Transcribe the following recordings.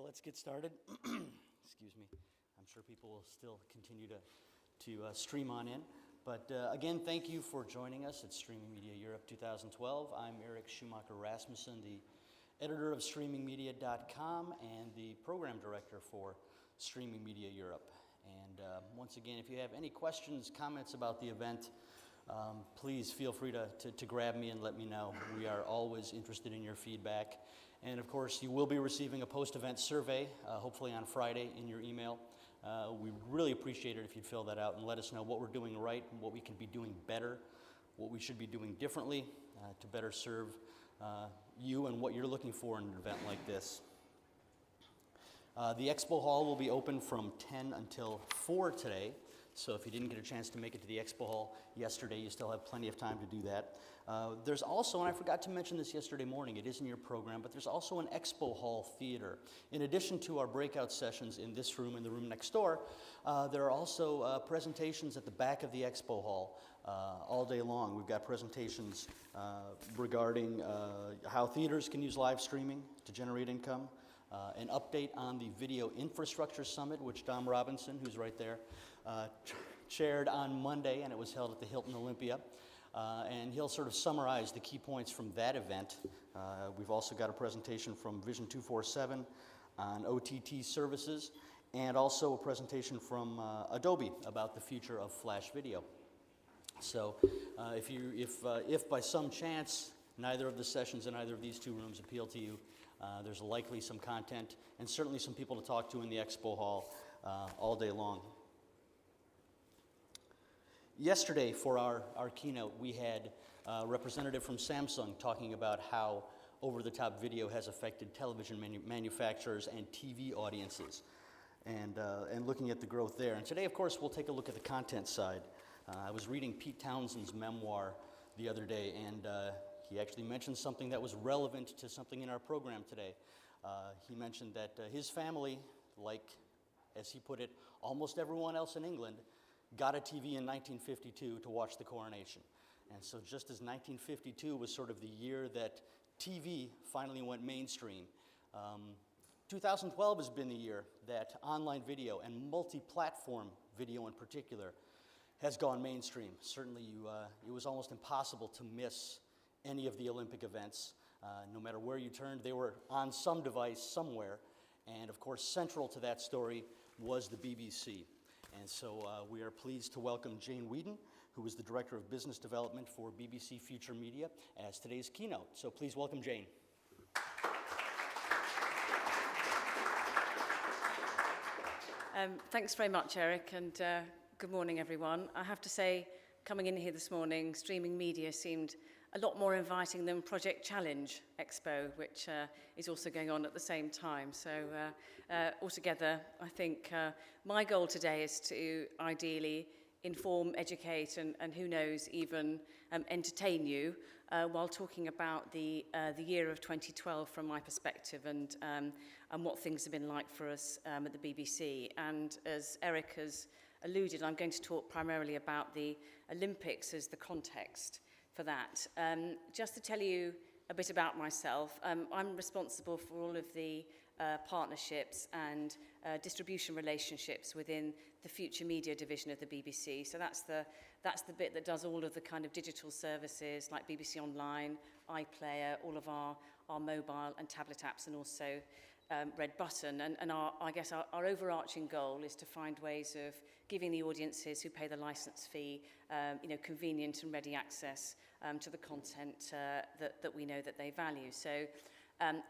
Let's get started. Excuse me. I'm sure people will still continue to stream on in. But again, thank you for joining us at Streaming Media Europe 2012. I'm Eric Schumacher Rasmussen, the editor of streamingmedia.com and the program director for Streaming Media Europe. And once again, if you have any questions, comments about the event, please feel free to grab me and let me know. We are always interested in your feedback. And of course, you will be receiving a post-event survey, hopefully on Friday, in your email. We really appreciate it if you'd fill that out and let us know what we're doing right, what we can be doing better, what we should be doing differently to better serve you and what you're looking for in an event like this. The expo hall will be open from 10 until 4 today. So if you didn't get a chance to make it to the expo hall yesterday, you still have plenty of time to do that. There's also, and I forgot to mention this yesterday morning, it is in your program, but there's also an expo hall theater. In addition to our breakout sessions in this room and the room next door, there are also presentations at the back of the expo hall all day long. We've got presentations regarding how theaters can use live streaming to generate income, an update on the Video Infrastructure Summit, which Dom Robinson, who's right there, chaired on Monday, and it was held at the Hilton Olympia. And he'll sort of summarize the key points from that event. We've also got a presentation from Vision 247 on OTT services, and also a presentation from Adobe about the future of Flash video. So if by some chance neither of the sessions in either of these two rooms appeal to you, there's likely some content and certainly some people to talk to in the expo hall all day long. Yesterday, for our keynote, we had a representative from Samsung talking about how over-the-top video has affected television manufacturers and TV audiences, and looking at the growth there. And today, of course, we'll take a look at the content side. I was reading Pete Townshend's memoir the other day, and he actually mentioned something that was relevant to something in our program today. He mentioned that his family, like, as he put it, almost everyone else in England, got a TV in 1952 to watch the coronation. And so just as 1952 was sort of the year that TV finally went mainstream, 2012 has been the year that online video and multi-platform video in particular has gone mainstream. Certainly it was almost impossible to miss any of the Olympic events. No matter where you turned, they were on some device somewhere. And of course, central to that story was the BBC. And so we are pleased to welcome Jane Weedon, who is the Director of Business Development for BBC Future Media, as today's keynote. So please welcome Jane. Thanks very much, Eric, and good morning, everyone. I have to say, coming in here this morning, Streaming Media seemed a lot more inviting than Project Challenge Expo, which is also going on at the same time. So altogether, I think my goal today is to ideally inform, educate, and who knows, even entertain you while talking about the year of 2012 from my perspective and what things have been like for us at the BBC. And as Eric has alluded, I'm going to talk primarily about the Olympics as the context for that. Just to tell you a bit about myself, I'm responsible for all of the partnerships and distribution relationships within the Future Media division of the BBC. So that's the bit that does all of the kind of digital services like BBC Online, iPlayer, all of our mobile and tablet apps, and also Red Button. And I guess our overarching goal is to find ways of giving the audiences who pay the license fee convenient and ready access to the content that we know that they value. So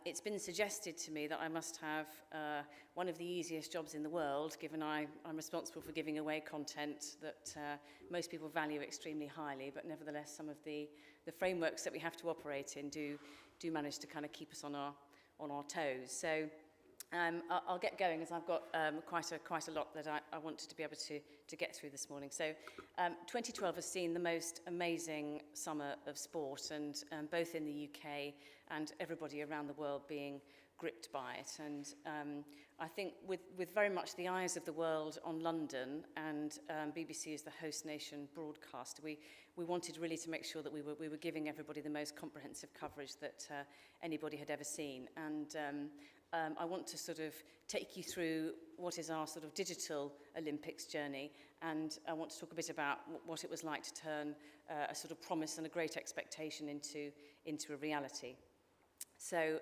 it's been suggested to me that I must have one of the easiest jobs in the world, given I'm responsible for giving away content that most people value extremely highly, but nevertheless some of the frameworks that we have to operate in do manage to kind of keep us on our toes. So I'll get going, as I've got quite a lot that I wanted to be able to get through this morning. So 2012 has seen the most amazing summer of sport, and both in the UK and everybody around the world being gripped by it. And I think with very much the eyes of the world on London, and BBC as the host nation broadcaster, we wanted really to make sure that we were giving everybody the most comprehensive coverage that anybody had ever seen. And I want to sort of take you through what is our sort of digital Olympics journey, and I want to talk a bit about what it was like to turn a sort of promise and a great expectation into a reality. So,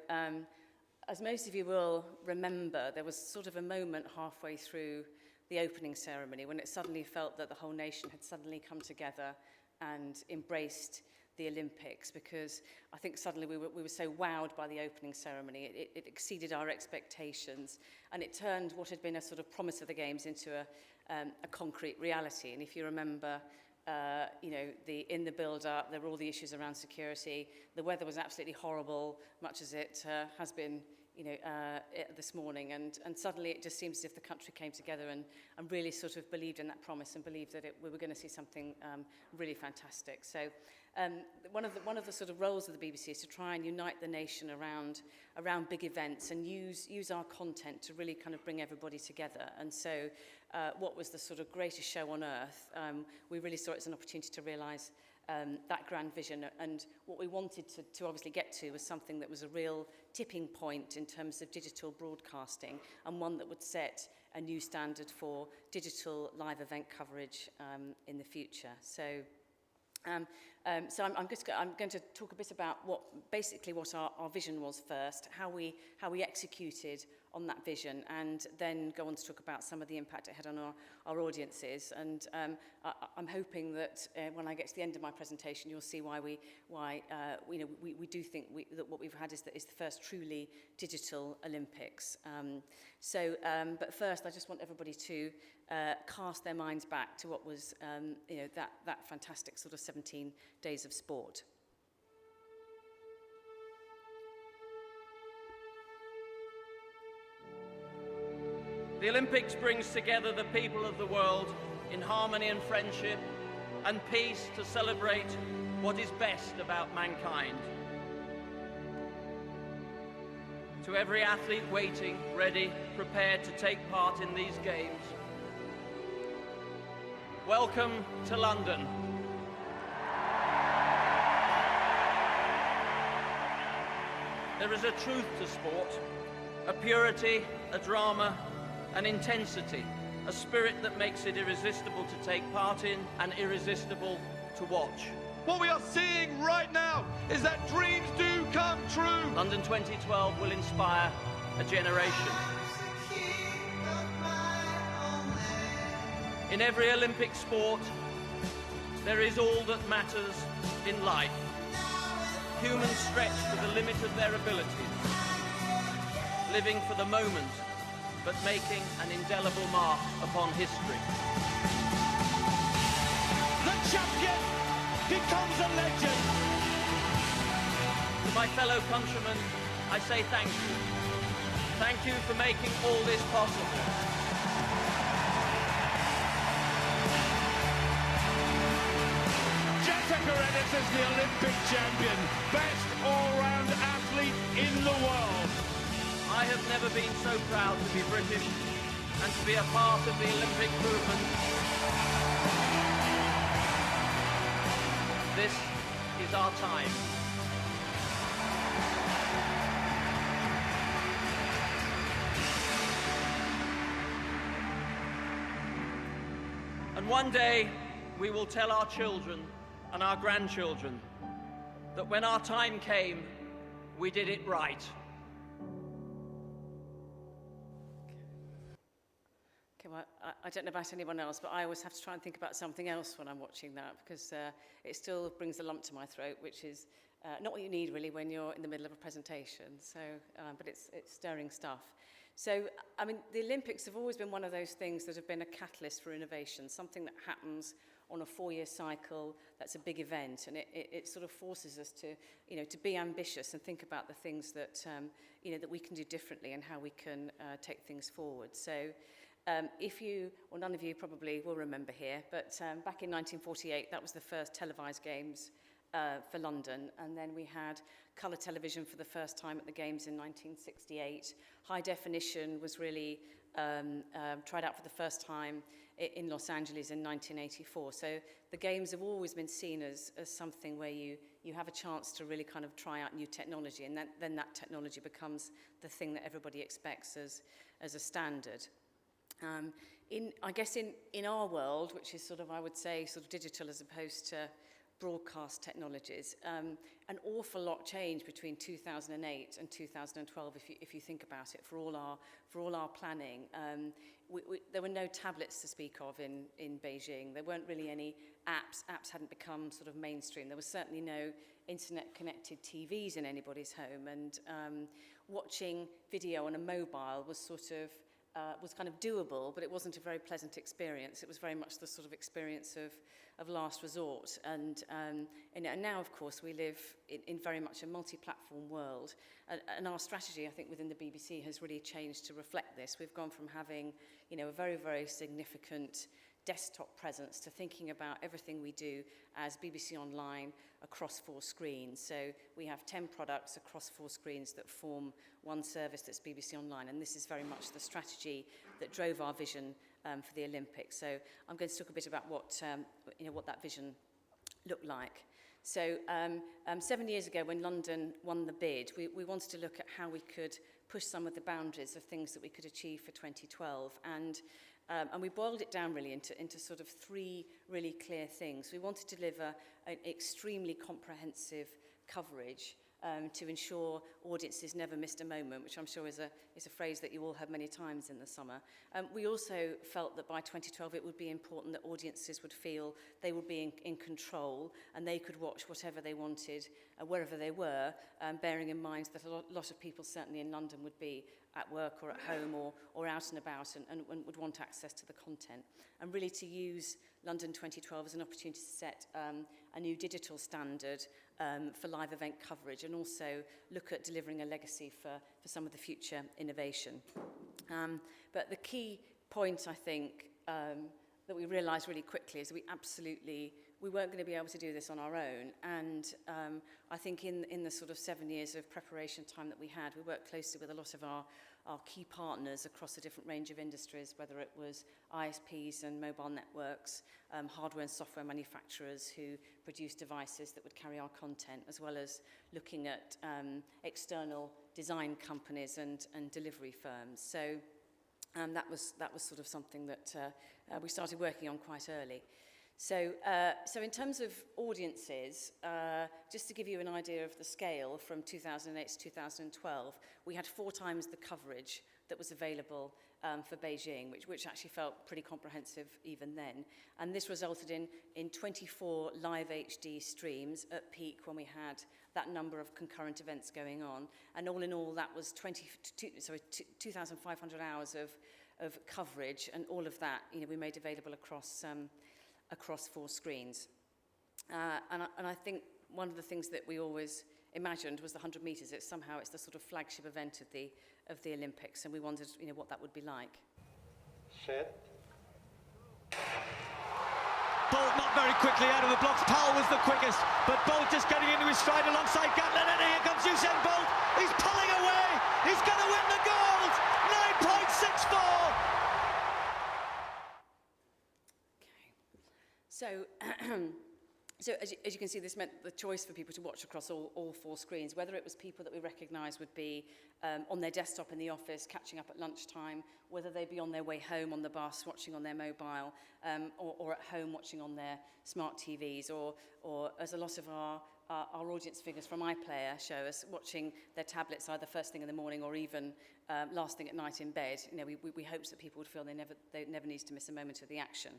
as most of you will remember, there was sort of a moment halfway through the opening ceremony when it suddenly felt that the whole nation had suddenly come together and embraced the Olympics, because I think suddenly we were so wowed by the opening ceremony. It exceeded our expectations, and it turned what had been a sort of promise of the Games into a concrete reality. And if you remember, you know, in the build-up, there were all the issues around security. The weather was absolutely horrible, much as it has been, you know, this morning. And suddenly it just seems as if the country came together and really sort of believed in that promise and believed that we were going to see something really fantastic. So one of the sort of roles of the BBC is to try and unite the nation around big events and use our content to really kind of bring everybody together. And so what was the sort of greatest show on earth, we really saw it as an opportunity to realise that grand vision, and what we wanted to obviously get to was something that was a real tipping point in terms of digital broadcasting, and one that would set a new standard for digital live event coverage in the future. So I'm going to talk a bit about what our vision was first, how we executed on that vision, and then go on to talk about some of the impact it had on our audiences. And I'm hoping that when I get to the end of my presentation, you'll see why we do think that what we've had is the first truly digital Olympics. But first, I just want everybody to cast their minds back to what was that fantastic sort of 17 days of sport. The Olympics brings together the people of the world in harmony and friendship and peace to celebrate what is best about mankind. To every athlete waiting, ready, prepared to take part in these games, welcome to London. There is a truth to sport, a purity, a drama, an intensity, a spirit that makes it irresistible to take part in and irresistible to watch. What we are seeing right now is that dreams do come true. London 2012 will inspire a generation. In every Olympic sport, there is all that matters in life. Humans stretch to the limit of their abilities, living for the moment, but making an indelible mark upon history. The champion becomes a legend. To my fellow countrymen, I say thank you. Thank you for making all this possible. Jessica Ennis is the Olympic champion, best all-round athlete in the world. I have never been so proud to be British and to be a part of the Olympic movement. This is our time. And one day we will tell our children and our grandchildren that when our time came, we did it right. Well, I don't know about anyone else, but I always have to try and think about something else when I'm watching that, because it still brings a lump to my throat, which is not what you need really when you're in the middle of a presentation. So, but it's stirring stuff. So, I mean, the Olympics have always been one of those things that have been a catalyst for innovation, something that happens on a 4-year cycle. That's a big event, and it sort of forces us to, to be ambitious and think about the things that, that we can do differently and how we can take things forward. So, none of you probably will remember here, but back in 1948, that was the first televised games for London, and then we had colour television for the first time at the Games in 1968. High definition was really tried out for the first time in Los Angeles in 1984. So the Games have always been seen as something where you have a chance to really kind of try out new technology, and then that technology becomes the thing that everybody expects as a standard. I guess in our world, which is sort of, I would say, sort of digital as opposed to broadcast technologies, an awful lot changed between 2008 and 2012 if you think about it, for all our planning. There were no tablets to speak of in Beijing. There weren't really any apps hadn't become sort of mainstream. There was certainly no internet connected TVs in anybody's home, and watching video on a mobile was sort of was kind of doable, but it wasn't a very pleasant experience. It was very much the sort of experience of last resort. And now, of course, we live in very much a multi-platform world. And our strategy, I think, within the BBC has really changed to reflect this. We've gone from having, a very, very significant desktop presence to thinking about everything we do as BBC Online across 4 screens. So we have 10 products across 4 screens that form one service that's BBC Online, and this is very much the strategy that drove our vision for the Olympics. So I'm going to talk a bit about what that vision looked like. So 7 years ago, when London won the bid, we wanted to look at how we could push some of the boundaries of things that we could achieve for 2012, and we boiled it down really into sort of 3 really clear things. We wanted to deliver an extremely comprehensive coverage to ensure audiences never missed a moment, which I'm sure is a phrase that you all heard many times in the summer. We also felt that by 2012 it would be important that audiences would feel they would be in control and they could watch whatever they wanted, wherever they were, bearing in mind that a lot of people, certainly in London, would be at work or at home or out and about and would want access to the content. And really to use London 2012 as an opportunity to set a new digital standard for live event coverage, and also look at delivering a legacy for some of the future innovation. But the key point, I think, that we realised really quickly is that we weren't going to be able to do this on our own. And I think in the sort of 7 years of preparation time that we had, we worked closely with a lot of our key partners across a different range of industries, whether it was ISPs and mobile networks, hardware and software manufacturers who produce devices that would carry our content, as well as looking at external design companies and delivery firms. So that was sort of something that we started working on quite early. So in terms of audiences, just to give you an idea of the scale, from 2008 to 2012, we had 4 times the coverage that was available for Beijing, which actually felt pretty comprehensive even then. And this resulted in 24 live HD streams at peak when we had that number of concurrent events going on. And all in all, that was 2,500 hours of coverage, and all of that we made available across 4 screens. And I think one of the things that we always imagined was the 100 metres. It's the sort of flagship event of the Olympics, and we wondered what that would be like. Set. Bolt not very quickly out of the blocks. Powell was the quickest, but Bolt just getting into his stride alongside Gatlin, and here comes Usain Bolt. He's pulling away. He's going to win the gold. 9.64. So as you can see, this meant the choice for people to watch across all 4 screens, whether it was people that we recognised would be on their desktop in the office, catching up at lunchtime, whether they'd be on their way home on the bus, watching on their mobile, or at home watching on their smart TVs, or as a lot of our audience figures from iPlayer show us, watching their tablets either first thing in the morning or even last thing at night in bed. We hoped that people would feel they never need to miss a moment of the action.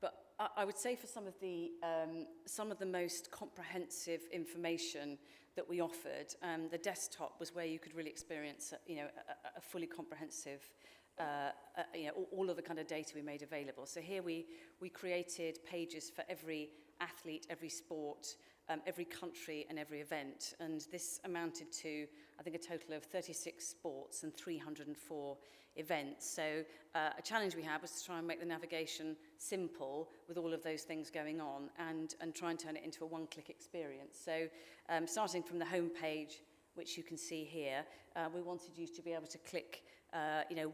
But I would say for some of the most comprehensive information that we offered, the desktop was where you could really experience, a fully comprehensive, all of the kind of data we made available. So here we created pages for every athlete, every sport, every country and every event. And this amounted to, I think, a total of 36 sports and 304 events. So a challenge we had was to try and make the navigation simple with all of those things going on, and try and turn it into a one-click experience. So starting from the home page which you can see here. We wanted you to be able to click,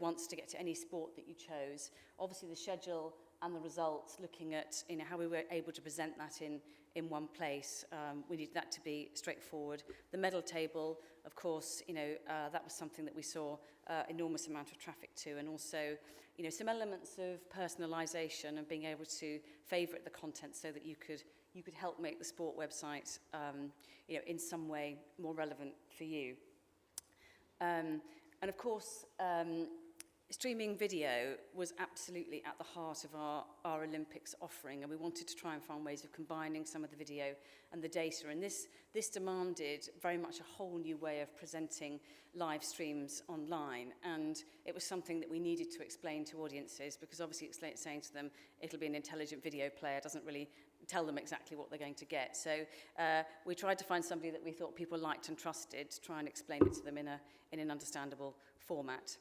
once to get to any sport that you chose. Obviously, the schedule and the results, looking at how we were able to present that in one place. We needed that to be straightforward. The medal table, of course, that was something that we saw enormous amount of traffic to, and also, some elements of personalisation and being able to favourite the content so that you could help make the sport website, in some way more relevant for you. And of course, streaming video was absolutely at the heart of our Olympics offering, and we wanted to try and find ways of combining some of the video and the data. And this demanded very much a whole new way of presenting live streams online. And it was something that we needed to explain to audiences, because obviously saying to them it'll be an intelligent video player doesn't really tell them exactly what they're going to get. So we tried to find somebody that we thought people liked and trusted to try and explain it to them in an understandable format.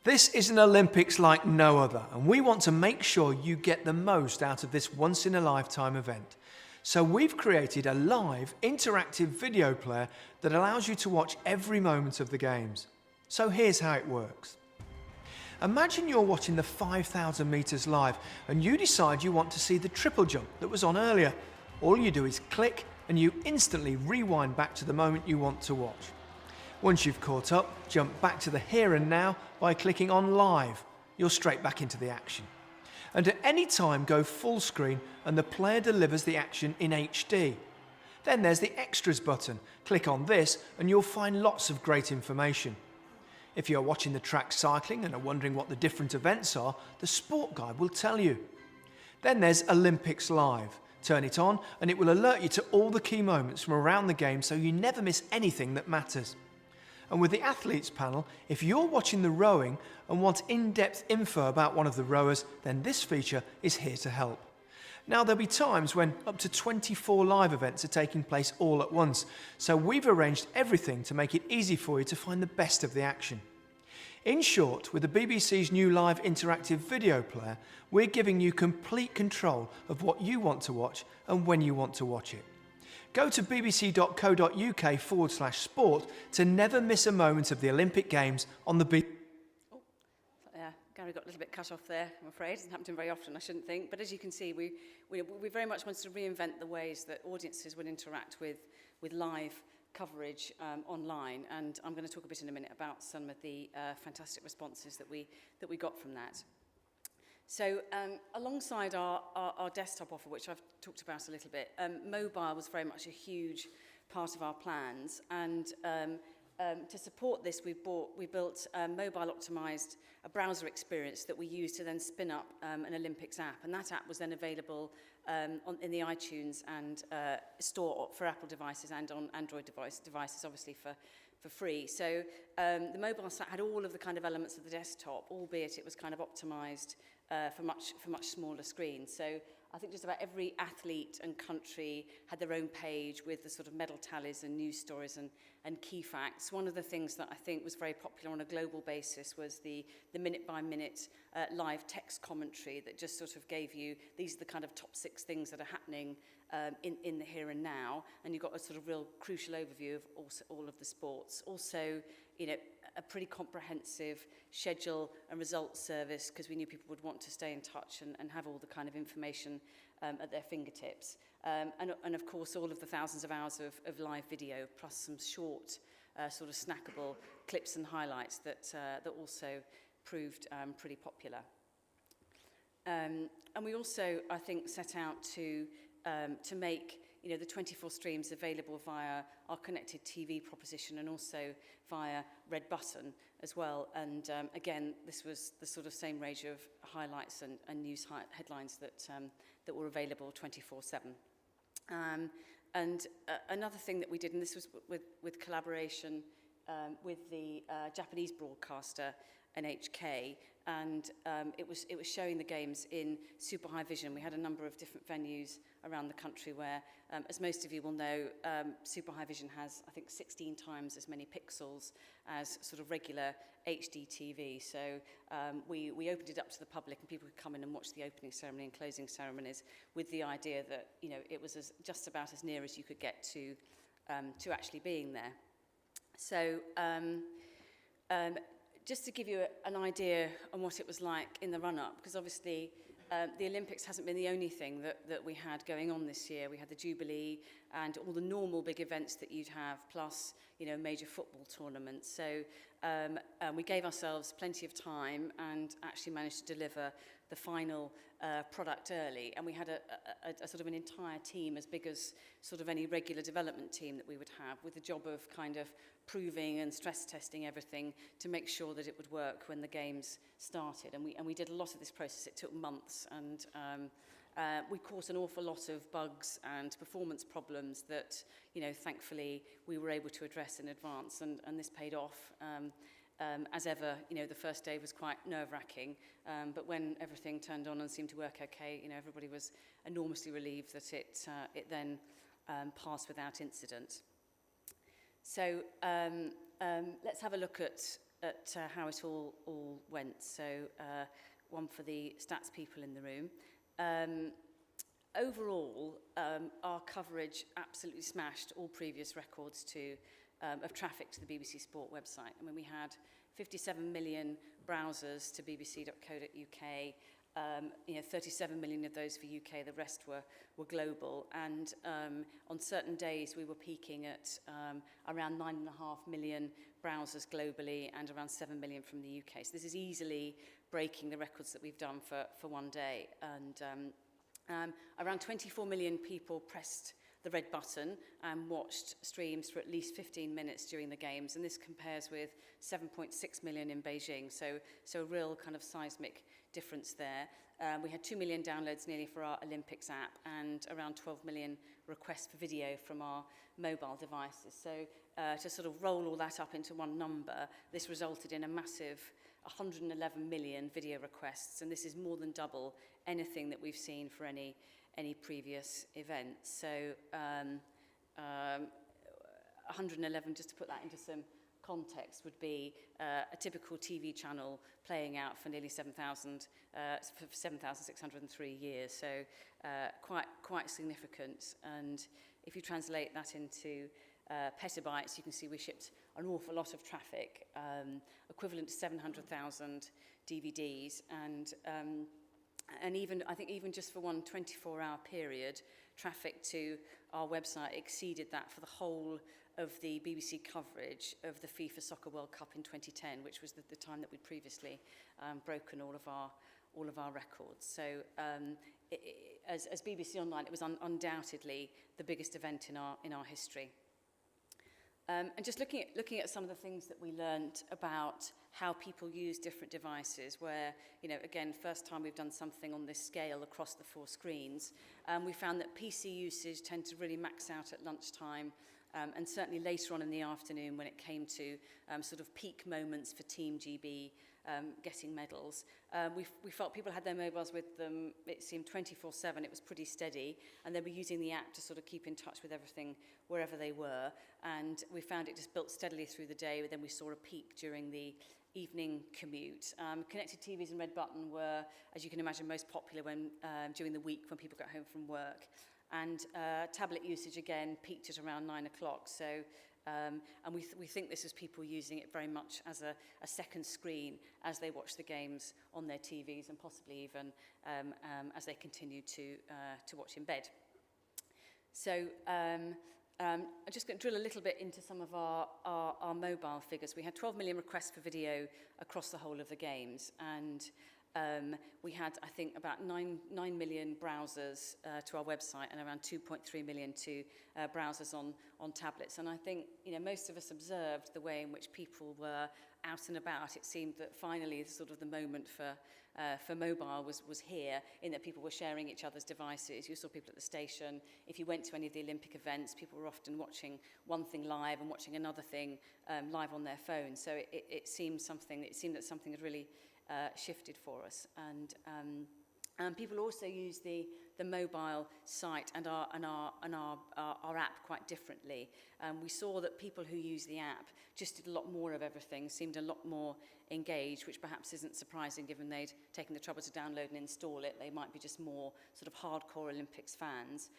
This is an Olympics like no other, and we want to make sure you get the most out of this once-in-a-lifetime event. So we've created a live, interactive video player that allows you to watch every moment of the games. So here's how it works. Imagine you're watching the 5,000 metres live and you decide you want to see the triple jump that was on earlier. All you do is click and you instantly rewind back to the moment you want to watch. Once you've caught up, jump back to the here and now by clicking on live. You're straight back into the action. And at any time go full screen and the player delivers the action in HD. Then there's the extras button. Click on this and you'll find lots of great information. If you're watching the track cycling and are wondering what the different events are, the sport guide will tell you. Then there's Olympics Live. Turn it on and it will alert you to all the key moments from around the game so you never miss anything that matters. And with the athletes panel, if you're watching the rowing and want in-depth info about one of the rowers, then this feature is here to help. Now, there'll be times when up to 24 live events are taking place all at once, so we've arranged everything to make it easy for you to find the best of the action. In short, with the BBC's new live interactive video player, we're giving you complete control of what you want to watch and when you want to watch it. Go to bbc.co.uk/sport to never miss a moment of the Olympic Games on the BBC. Gary got a little bit cut off there, I'm afraid. It doesn't happen to him very often, I shouldn't think. But as you can see, we very much wanted to reinvent the ways that audiences would interact with live coverage online. And I'm going to talk a bit in a minute about some of the fantastic responses that we got from that. So alongside our desktop offer, which I've talked about a little bit, mobile was very much a huge part of our plans. And to support this, we built a mobile-optimized browser experience that we used to then spin up an Olympics app. And that app was then available in the iTunes and store for Apple devices and on Android devices, obviously for free. So the mobile site had all of the kind of elements of the desktop, albeit it was kind of optimized for much smaller screens. So I think just about every athlete and country had their own page with the sort of medal tallies and news stories and key facts. One of the things that I think was very popular on a global basis was the minute-by-minute live text commentary that just sort of gave you, these are the kind of top 6 things that are happening in the here and now, and you got a sort of real crucial overview of all of the sports. Also, a pretty comprehensive schedule and results service, because we knew people would want to stay in touch and have all the kind of information at their fingertips. And of course, all of the thousands of hours of live video, plus some short sort of snackable clips and highlights that also proved pretty popular. And we also, I think, set out to make the 24 streams available via our connected TV proposition and also via Red Button as well. And again, this was the sort of same range of highlights and news headlines that were available 24/7. And another thing that we did, and this was with collaboration with the Japanese broadcaster NHK, and it was showing the games in super high vision. We had a number of different venues around the country where, as most of you will know, super high vision has, I think, 16 times as many pixels as sort of regular HD TV. So we opened it up to the public, and people could come in and watch the opening ceremony and closing ceremonies with the idea that it was just about as near as you could get to actually being there. So just to give you an idea on what it was like in the run-up, because obviously the Olympics hasn't been the only thing that we had going on this year. We had the Jubilee and all the normal big events that you'd have, plus, you know, major football tournaments. So we gave ourselves plenty of time and actually managed to deliver the final product early. And we had a sort of an entire team as big as sort of any regular development team that we would have, with the job of kind of proving and stress testing everything to make sure that it would work when the games started. And we did a lot of this process. It took months, and we caught an awful lot of bugs and performance problems that, you know, thankfully we were able to address in advance, and this paid off. As ever, you know, the first day was quite nerve-wracking, but when everything turned on and seemed to work okay, you know, everybody was enormously relieved that it then passed without incident. So let's have a look at how it all went. So one for the stats people in the room. Overall, our coverage absolutely smashed all previous records of traffic to the BBC Sport website. I mean, we had 57 million browsers to bbc.co.uk, 37 million of those for UK, the rest were global. And on certain days, we were peaking at around 9.5 million browsers globally and around 7 million from the UK. So this is easily breaking the records that we've done for one day. And around 24 million people pressed the red button and watched streams for at least 15 minutes during the games, and this compares with 7.6 million in Beijing, so a real kind of seismic difference there. We had 2 million downloads nearly for our Olympics app and around 12 million requests for video from our mobile devices. So to sort of roll all that up into one number, this resulted in a massive 111 million video requests, and this is more than double anything that we've seen for any previous event. So 111, just to put that into some context, would be a typical TV channel playing out for nearly 7,603 years. So quite significant. And if you translate that into petabytes, you can see we shipped an awful lot of traffic, equivalent to 700,000 DVDs, and even, I think even just for one 24-hour period, traffic to our website exceeded that for the whole of the BBC coverage of the FIFA Soccer World Cup in 2010, which was the time that we'd previously broken all of our records. So as BBC Online, it was undoubtedly the biggest event in our history. And just looking at some of the things that we learned about how people use different devices, where, you know, again, first time we've done something on this scale across the 4 screens, we found that PC usage tended to really max out at lunchtime, and certainly later on in the afternoon when it came to sort of peak moments for Team GB getting medals. We felt people had their mobiles with them, it seemed 24/7, it was pretty steady, and they were using the app to sort of keep in touch with everything wherever they were, and we found it just built steadily through the day, but then we saw a peak during the evening commute. Connected TVs and red button were, as you can imagine, most popular when during the week when people got home from work. And tablet usage, again, peaked at around 9 o'clock. So, and we think this is people using it very much as a second screen as they watch the games on their TVs, and possibly even as they continue to watch in bed. So I'm just going to drill a little bit into some of our mobile figures. We had 12 million requests for video across the whole of the games, and we had, I think, about 9 million browsers to our website and around 2.3 million to browsers on tablets. And I think, you know, most of us observed the way in which people were out and about. It seemed that finally sort of the moment for mobile was here, in that people were sharing each other's devices. You saw people at the station. If you went to any of the Olympic events, people were often watching one thing live and watching another thing live on their phone. So it seemed that something had really shifted for us, and people also use the the mobile site and our app quite differently. We saw that people who use the app just did a lot more of everything, seemed a lot more engaged, which perhaps isn't surprising given they'd taken the trouble to download and install it. They might be just more sort of hardcore Olympics fans.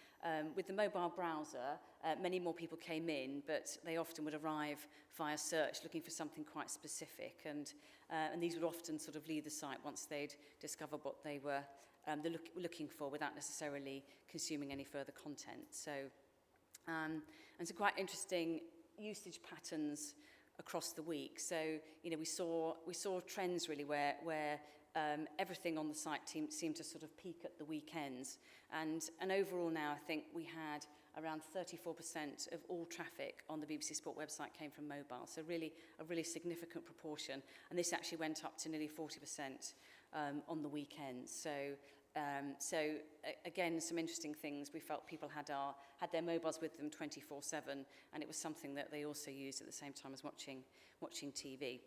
With the mobile browser, many more people came in, but they often would arrive via search looking for something quite specific, and these would often sort of leave the site once they'd discovered what they were looking for without necessarily consuming any further content. So, and some quite interesting usage patterns across the week. So, you know, we saw trends really where everything on the site seemed to sort of peak at the weekends, and overall now I think we had around 34% of all traffic on the BBC Sport website came from mobile. So really a really significant proportion, and this actually went up to nearly 40% on the weekends. So again, some interesting things. We felt people had their mobiles with them 24/7, and it was something that they also used at the same time as watching TV.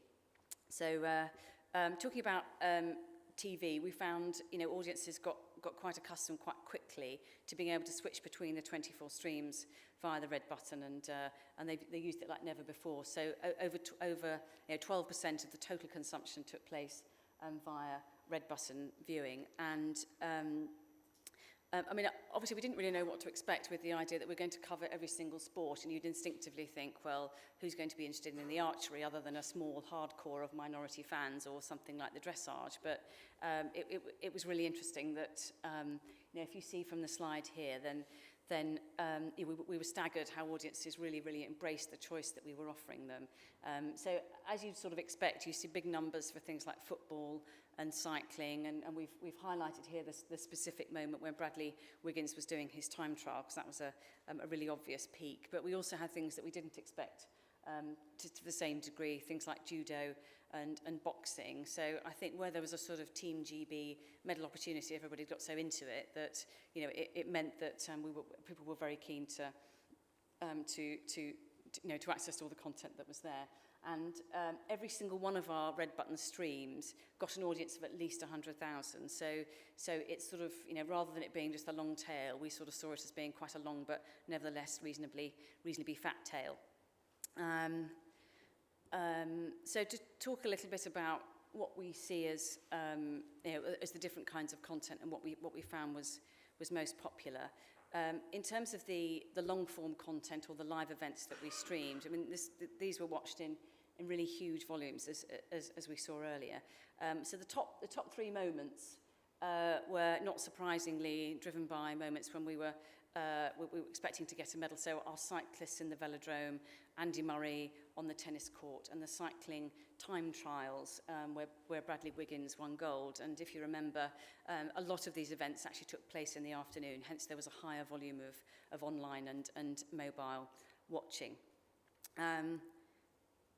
So talking about TV, we found, you know, audiences got quite accustomed quite quickly to being able to switch between the 24 streams via the red button, and they used it like never before. So over 12% of the total consumption took place via red button viewing, and I mean, obviously we didn't really know what to expect with the idea that we're going to cover every single sport, and you'd instinctively think, well, who's going to be interested in the archery other than a small hardcore of minority fans or something like the dressage? But it was really interesting that, you know, if you see from the slide here, then we were staggered how audiences really embraced the choice that we were offering them. So as you'd sort of expect, you see big numbers for things like football and cycling, and we've highlighted here the specific moment when Bradley Wiggins was doing his time trial, because that was a really obvious peak. But we also had things that we didn't expect to the same degree, things like judo and boxing. So I think where there was a sort of Team GB medal opportunity, everybody got so into it that, you know, it meant that people were very keen to access all the content that was there. And every single one of our red button streams got an audience of at least 100,000. So it's sort of, you know, rather than it being just a long tail, we sort of saw it as being quite a long but nevertheless reasonably fat tail. So to talk a little bit about what we see as, you know, as the different kinds of content and what we found was most popular. In terms of the long form content or the live events that we streamed, I mean, these were watched in really huge volumes as we saw earlier. So the top three moments were not surprisingly driven by moments when we were expecting to get a medal. So our cyclists in the velodrome, Andy Murray on the tennis court, and the cycling time trials where Bradley Wiggins won gold. And if you remember, a lot of these events actually took place in the afternoon, hence there was a higher volume of online and mobile watching.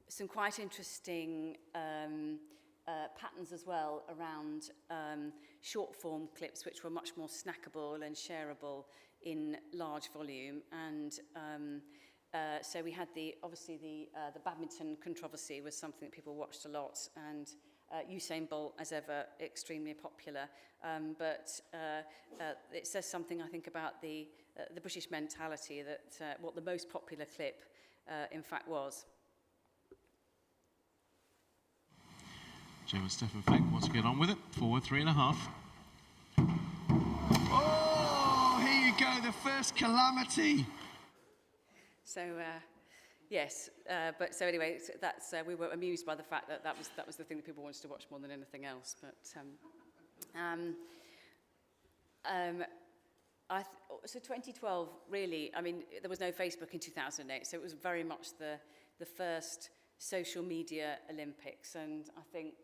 Some quite interesting patterns as well around short form clips, which were much more snackable and shareable in large volume. And so we had obviously the badminton controversy was something that people watched a lot, and Usain Bolt, as ever, extremely popular. But it says something, I think, about the British mentality that what the most popular clip in fact was. Gemma Stephen Fink wants to get on with it. Forward 3.5. Oh, here you go, the first calamity. So, yes, but so anyway, that's we were amused by the fact that that was the thing that people wanted to watch more than anything else. But so 2012, really, I mean, there was no Facebook in 2008, so it was very much the first social media Olympics, and I think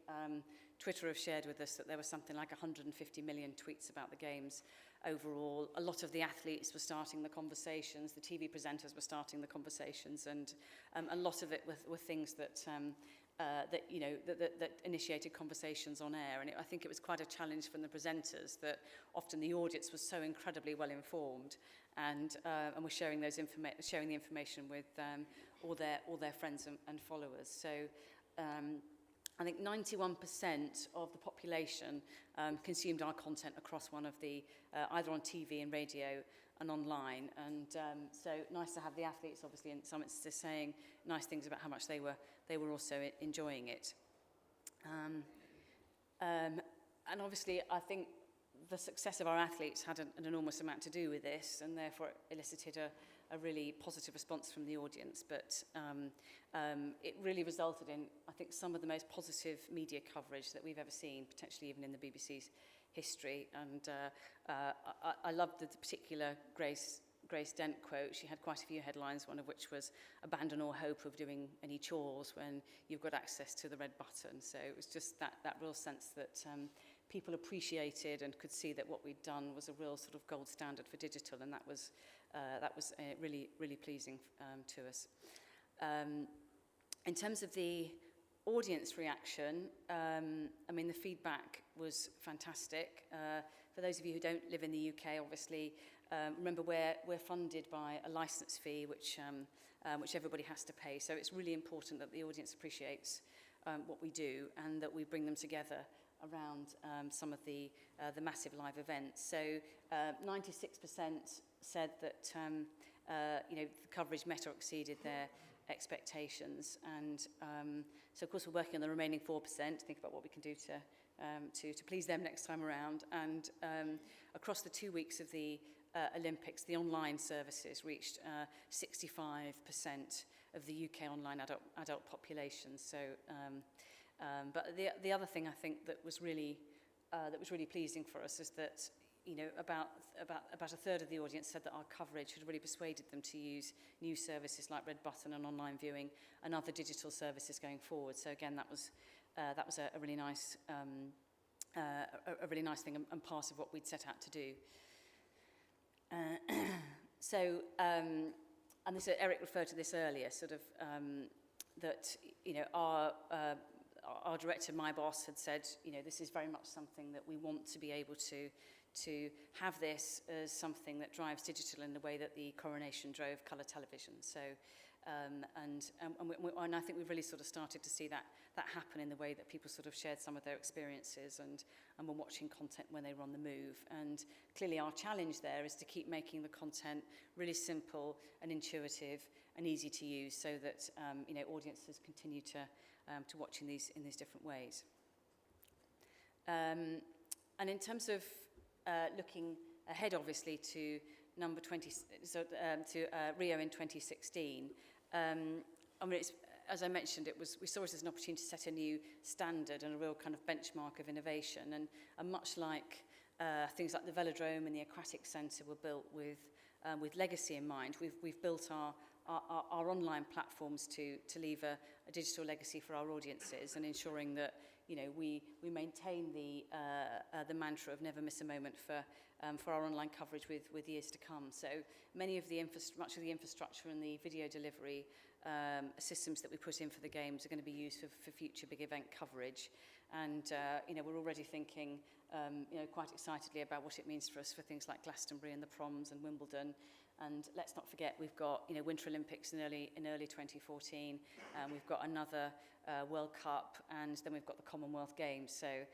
Twitter have shared with us that there was something like 150 million tweets about the games overall. A lot of the athletes were starting the conversations, the TV presenters were starting the conversations, and a lot of it were things that that initiated conversations on air. And I think it was quite a challenge from the presenters that often the audience was so incredibly well informed and were sharing the information with all their friends and followers. So I think 91% of the population consumed our content across one of the, either on TV and radio and online. And so nice to have the athletes, obviously, in some instances saying nice things about how much they were also enjoying it. And obviously, I think the success of our athletes had an enormous amount to do with this, and therefore elicited a really positive response from the audience. But it really resulted in, I think, some of the most positive media coverage that we've ever seen, potentially even in the BBC's history. And I loved the particular Grace Dent quote. She had quite a few headlines, one of which was "Abandon all hope of doing any chores when you've got access to the red button." So it was just that real sense that people appreciated and could see that what we'd done was a real sort of gold standard for digital, and that was really, really pleasing to us. In terms of the audience reaction, I mean, the feedback was fantastic. For those of you who don't live in the UK, obviously, remember we're funded by a license fee, which everybody has to pay. So it's really important that the audience appreciates what we do and that we bring them together around some of the massive live events. So 96% said that the coverage met or exceeded their expectations, and so of course we're working on the remaining 4% to think about what we can do to please them next time around. And across the 2 weeks of the Olympics, the online services reached 65% of the UK online adult population. So but the other thing I think that was really pleasing for us is that about a third of the audience said that our coverage had really persuaded them to use new services like Red Button and online viewing and other digital services going forward. So again, that was a really nice thing and part of what we'd set out to do. And this, Eric referred to this earlier, sort of that our director, my boss, had said, this is very much something that we want to be able to have this as something that drives digital in the way that the coronation drove colour television. So, and I think we've really sort of started to see that happen in the way that people sort of shared some of their experiences and were watching content when they were on the move. And clearly our challenge there is to keep making the content really simple and intuitive and easy to use, so that audiences continue to watch in these different ways. And in terms of looking ahead, obviously, to Rio in 2016, I mean, as I mentioned, we saw it as an opportunity to set a new standard and a real kind of benchmark of innovation. And much like things like the Velodrome and the Aquatic Centre were built with legacy in mind, we've built our online platforms to leave a digital legacy for our audiences, and ensuring that we maintain the mantra of never miss a moment for our online coverage with years to come. So much of the infrastructure and the video delivery systems that we put in for the games are going to be used for future big event coverage. And we're already thinking quite excitedly about what it means for us for things like Glastonbury and the Proms and Wimbledon. And let's not forget, we've got Winter Olympics in early 2014. We've got another World Cup, and then we've got the Commonwealth Games. So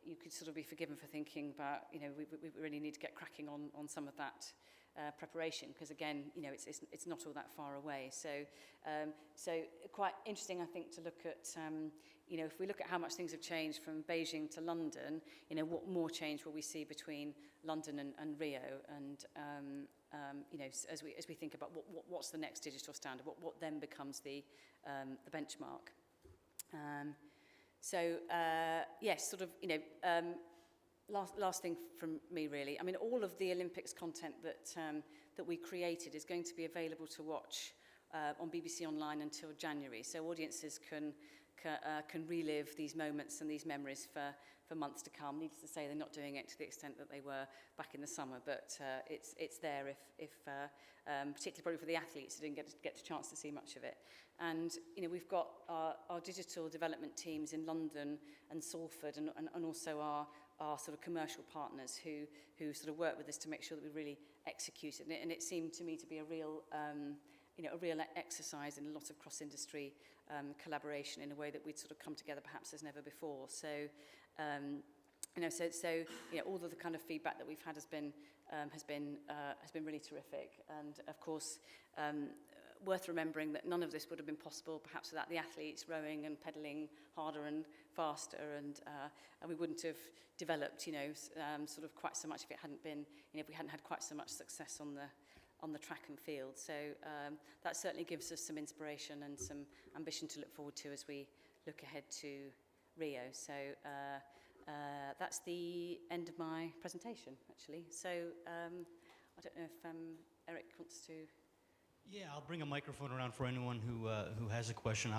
you could sort of be forgiven for thinking about, we really need to get cracking on some of that preparation, because again, it's not all that far away. So quite interesting, I think, to look at, if we look at how much things have changed from Beijing to London, what more change will we see between London and Rio? And as we think about what's the next digital standard, what then becomes the benchmark. Yes, sort of, last thing from me, really. I mean, all of the Olympics content that we created is going to be available to watch on BBC Online until January. So audiences can relive these moments and these memories for months to come. Needless to say, they're not doing it to the extent that they were back in the summer, but it's there if particularly probably for the athletes who didn't get a chance to see much of it. And we've got our digital development teams in London and Salford, and also our sort of commercial partners who sort of work with us to make sure that we really execute it. And it seemed to me to be a real exercise in a lot of cross-industry collaboration in a way that we'd sort of come together perhaps as never before. So, all of the kind of feedback that we've had has been really terrific. And of course, worth remembering that none of this would have been possible perhaps without the athletes rowing and pedaling harder and faster, and we wouldn't have developed, sort of quite so much if it hadn't been, if we hadn't had quite so much success on the track and field. So that certainly gives us some inspiration and some ambition to look forward to as we look ahead to Rio. So that's the end of my presentation, actually. So I don't know if Eric wants to. Yeah, I'll bring a microphone around for anyone who has a question.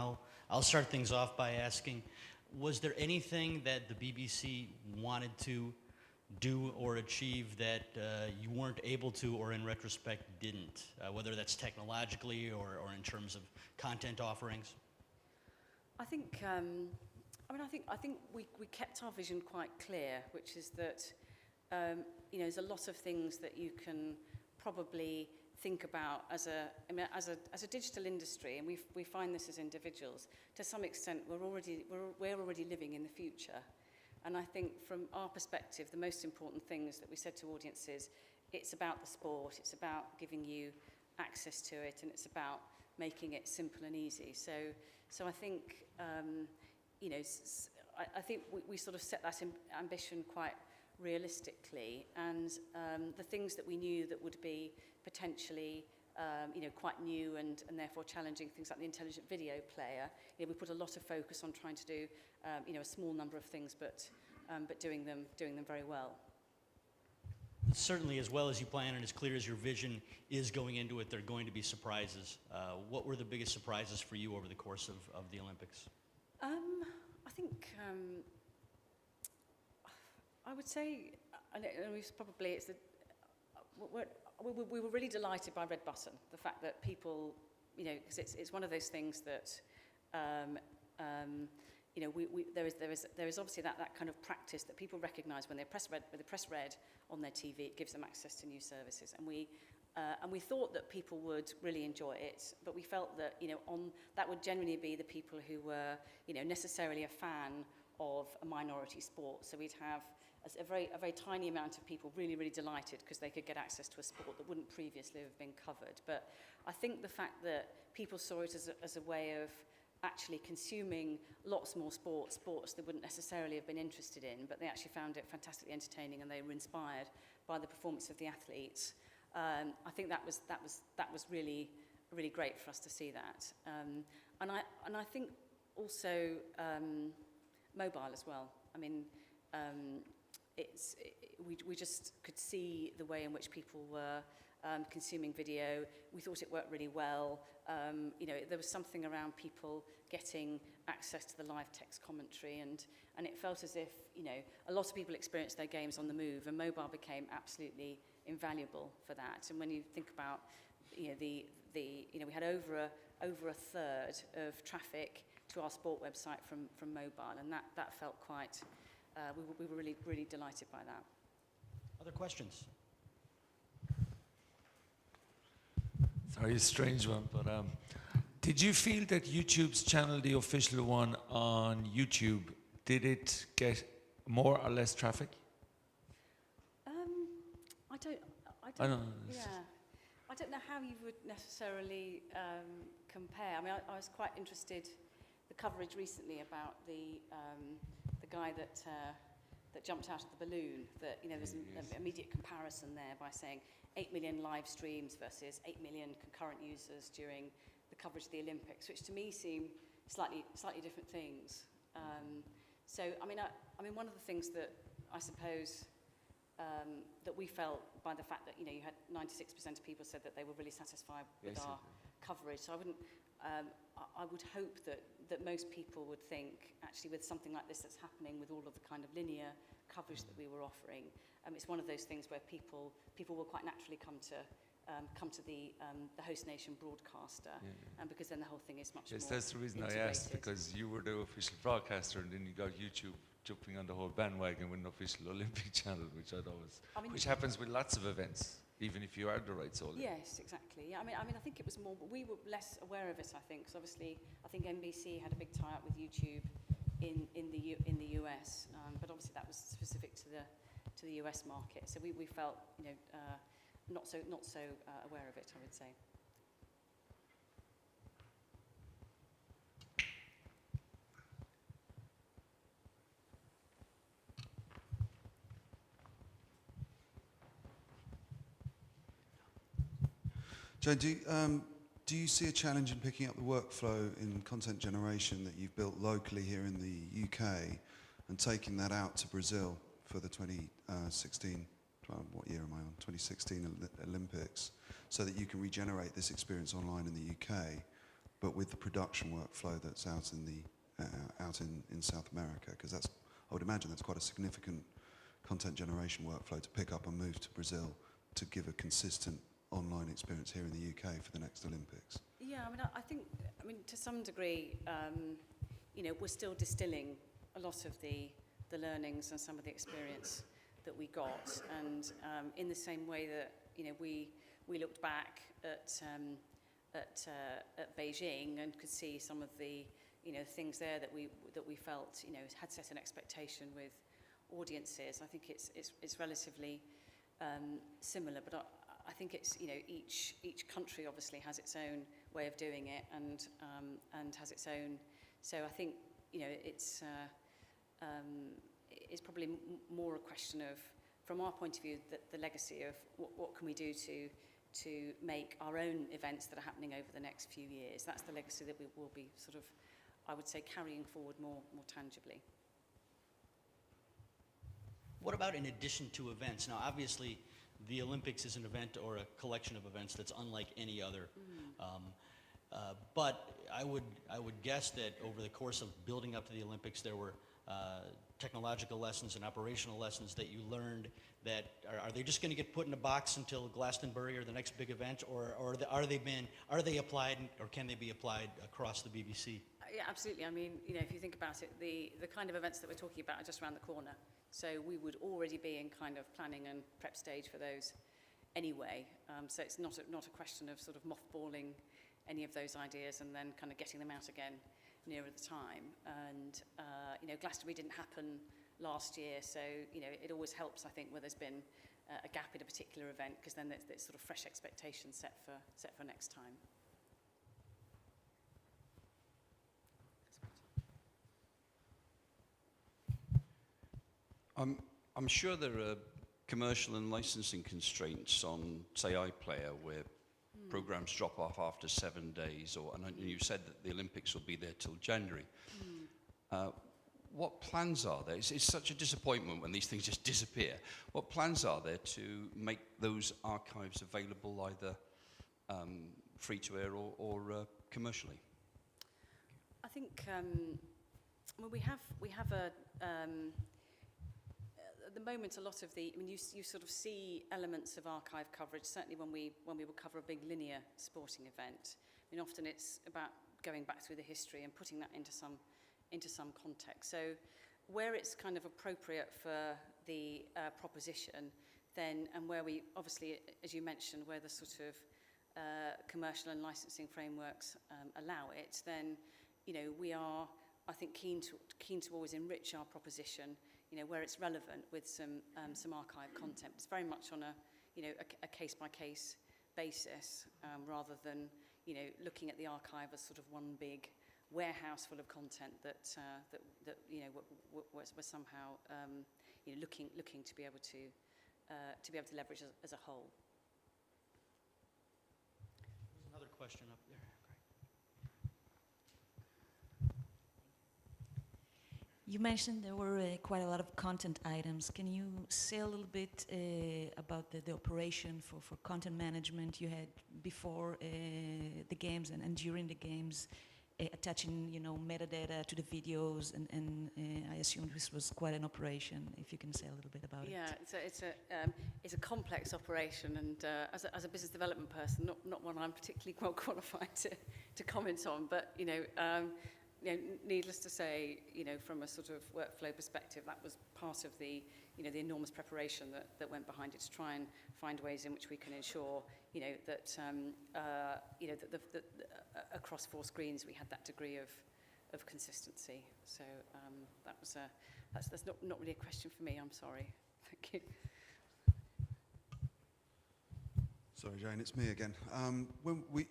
I'll start things off by asking, was there anything that the BBC wanted to do or achieve that you weren't able to, or in retrospect didn't, whether that's technologically or in terms of content offerings? I think I think we kept our vision quite clear, which is that there's a lot of things that you can probably think about as a digital industry, and we find this as individuals. To some extent, we're already living in the future, and I think from our perspective, the most important thing is that we said to audiences, it's about the sport, it's about giving you access to it, and it's about making it simple and easy. So I think I think we sort of set that ambition quite realistically, and the things that we knew that would be potentially quite new and therefore challenging, things like the intelligent video player, we put a lot of focus on trying to do a small number of things, but doing them very well. Certainly, as well as you plan and as clear as your vision is going into it, there are going to be surprises. What were the biggest surprises for you over the course of the Olympics? I think I would say, we were really delighted by Red Button. The fact that people, because it's one of those things that, there is obviously that kind of practice that people recognise when they press red on their TV, it gives them access to new services, and we thought that people would really enjoy it, but we felt that that would generally be the people who were necessarily a fan of a minority sport. So we'd have a very tiny amount of people really delighted because they could get access to a sport that wouldn't previously have been covered. But I think the fact that people saw it as a way of actually consuming lots more sports they wouldn't necessarily have been interested in, but they actually found it fantastically entertaining and they were inspired by the performance of the athletes. I think that was really great for us to see that, and I think also mobile as well. I mean, we just could see the way in which people were consuming video. We thought it worked really well. There was something around people getting access to the live text commentary, and it felt as if a lot of people experienced their games on the move, and mobile became absolutely invaluable for that. And when you think about we had over a third of traffic to our sport website from mobile, and that felt quite. We were really delighted by that. Other questions? Sorry, a strange one, but did you feel that YouTube's channel, the official one on YouTube, did it get more or less traffic? I don't know. Yeah, I don't know how you would necessarily compare. I mean, I was quite interested. The coverage recently about the guy that jumped out of the balloon. That there's an immediate comparison there by saying 8 million live streams versus 8 million concurrent users during the coverage of the Olympics, which to me seem slightly different things. So I mean, one of the things that I suppose that we felt by the fact that you had 96% of people said that they were really satisfied with our coverage. So I would hope that most people would think, actually, with something like this that's happening with all of the kind of linear coverage that we were offering, it's one of those things where people will quite naturally come to the host nation broadcaster, and because then the whole thing is much more. Yes, that's the reason integrated. I asked, because you were the official broadcaster, and then you got YouTube jumping on the whole bandwagon with an official Olympic channel, which I thought was, which happens with lots of events. even if you are the rights holder. Yes, exactly. Yeah, I mean, I think it was more, but we were less aware of it. I think, because obviously, I think NBC had a big tie-up with YouTube in the US, but obviously that was specific to the US market. So we felt, not so aware of it, I would say. Joe, do you see a challenge in picking up the workflow in content generation that you've built locally here in the UK and taking that out to Brazil for the 2016, what year am I on? 2016 Olympics, so that you can regenerate this experience online in the UK, but with the production workflow that's out in South America? Because I would imagine that's quite a significant content generation workflow to pick up and move to Brazil to give a consistent online experience here in the UK for the next Olympics. Yeah, I think to some degree, we're still distilling a lot of the learnings and some of the experience that we got, and in the same way that we looked back at Beijing and could see some of the things there that we felt had set an expectation with audiences. I think it's relatively similar, but I think it's each country obviously has its own way of doing it, and has its own. So I think it's probably more a question of, from our point of view, the legacy of what can we do to make our own events that are happening over the next few years. That's the legacy that we will be sort of, I would say, carrying forward more tangibly. What about in addition to events? Now, obviously, the Olympics is an event or a collection of events that's unlike any other. But I would guess that over the course of building up to the Olympics, there were technological lessons and operational lessons that you learned that are they just going to get put in a box until Glastonbury or the next big event, or are they applied, or can they be applied across the BBC? Yeah, absolutely. I mean, if you think about it, the kind of events that we're talking about are just around the corner. So we would already be in kind of planning and prep stage for those anyway. So it's not a question of sort of mothballing any of those ideas and then kind of getting them out again nearer the time. And Glastonbury didn't happen last year, so it always helps, I think, where there's been a gap in a particular event, because then there's sort of fresh expectations set for next time. I'm sure there are commercial and licensing constraints on, say, iPlayer, where programs drop off after 7 days, and you said that the Olympics will be there till January. What plans are there? It's such a disappointment when these things just disappear. What plans are there to make those archives available either free to air or commercially? I think we have a at the moment, a lot of you sort of see elements of archive coverage, certainly when we will cover a big linear sporting event. Often it's about going back through the history and putting that into some context. So where it's kind of appropriate for the proposition, then, and where we obviously, as you mentioned, where the sort of commercial and licensing frameworks allow it, then we are, I think, keen to always enrich our proposition, where it's relevant with some archive content. It's very much on a case-by-case basis, rather than looking at the archive as sort of one big warehouse full of content that we're somehow looking to be able to leverage as a whole. There's another question up there. You mentioned there were quite a lot of content items. Can you say a little bit about the operation for content management you had before the games and during the games, attaching metadata to the videos, and I assume this was quite an operation. If you can say a little bit about it. Yeah, it's a complex operation, and as a business development person, not one I'm particularly well qualified to comment on, but needless to say, from a sort of workflow perspective, that was part of the, the enormous preparation that went behind it to try and find ways in which we can ensure, that, that across 4 screens we had that degree of consistency. So that's not really a question for me. I'm sorry. Thank you. Sorry, Jane, it's me again.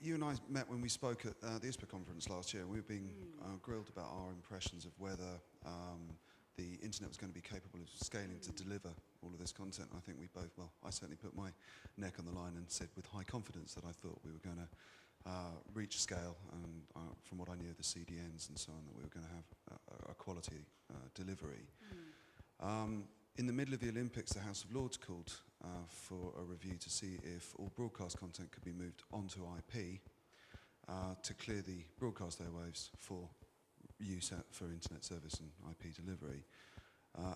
You and I met when we spoke at the ISPA conference last year, and we were being grilled about our impressions of whether the internet was going to be capable of scaling to deliver all of this content. I think we both, well, I certainly put my neck on the line and said with high confidence that I thought we were going to reach scale, and from what I knew of the CDNs and so on, that we were going to have a quality delivery. In the middle of the Olympics, the House of Lords called for a review to see if all broadcast content could be moved onto IP to clear the broadcast airwaves for use for internet service and IP delivery.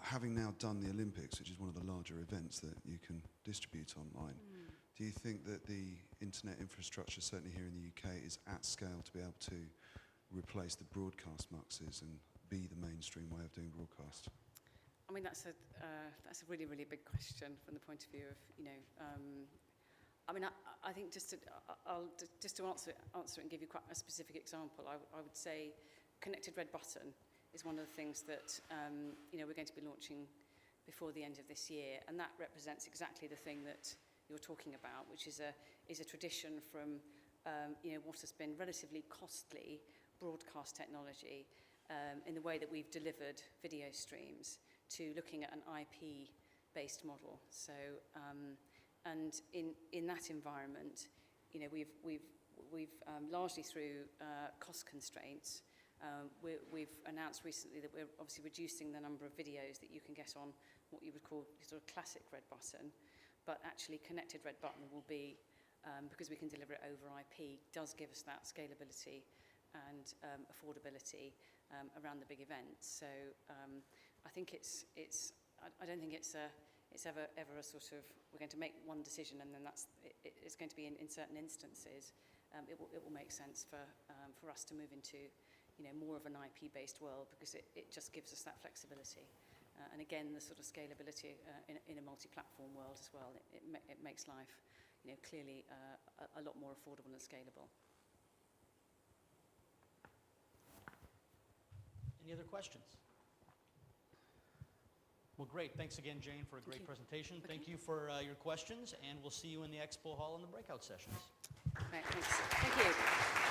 Having now done the Olympics, which is one of the larger events that you can distribute online, do you think that the internet infrastructure, certainly here in the UK, is at scale to be able to replace the broadcast muxes and be the mainstream way of doing broadcast? I mean, that's a really, really big question from the point of view of, I mean, I think just to answer it and give you quite a specific example, I would say Connected Red Button is one of the things that, we're going to be launching before the end of this year, and that represents exactly the thing that you're talking about, which is a tradition from, what has been relatively costly broadcast technology in the way that we've delivered video streams, to looking at an IP-based model. So, and in that environment, we've largely through cost constraints, we've announced recently that we're obviously reducing the number of videos that you can get on what you would call sort of classic Red Button, but actually Connected Red Button will be, because we can deliver it over IP, does give us that scalability and affordability around the big events. So I think I don't think it's ever a sort of, we're going to make one decision and then it's going to be in certain instances. It will make sense for us to move into, more of an IP-based world, because it just gives us that flexibility. And again, the sort of scalability in a multi-platform world as well. It makes life, clearly a lot more affordable and scalable. Any other questions? Well, great. Thanks again, Jane, for a great presentation. Okay. Thank you for your questions, and we'll see you in the expo hall in the breakout sessions. Right, thanks. Thank you.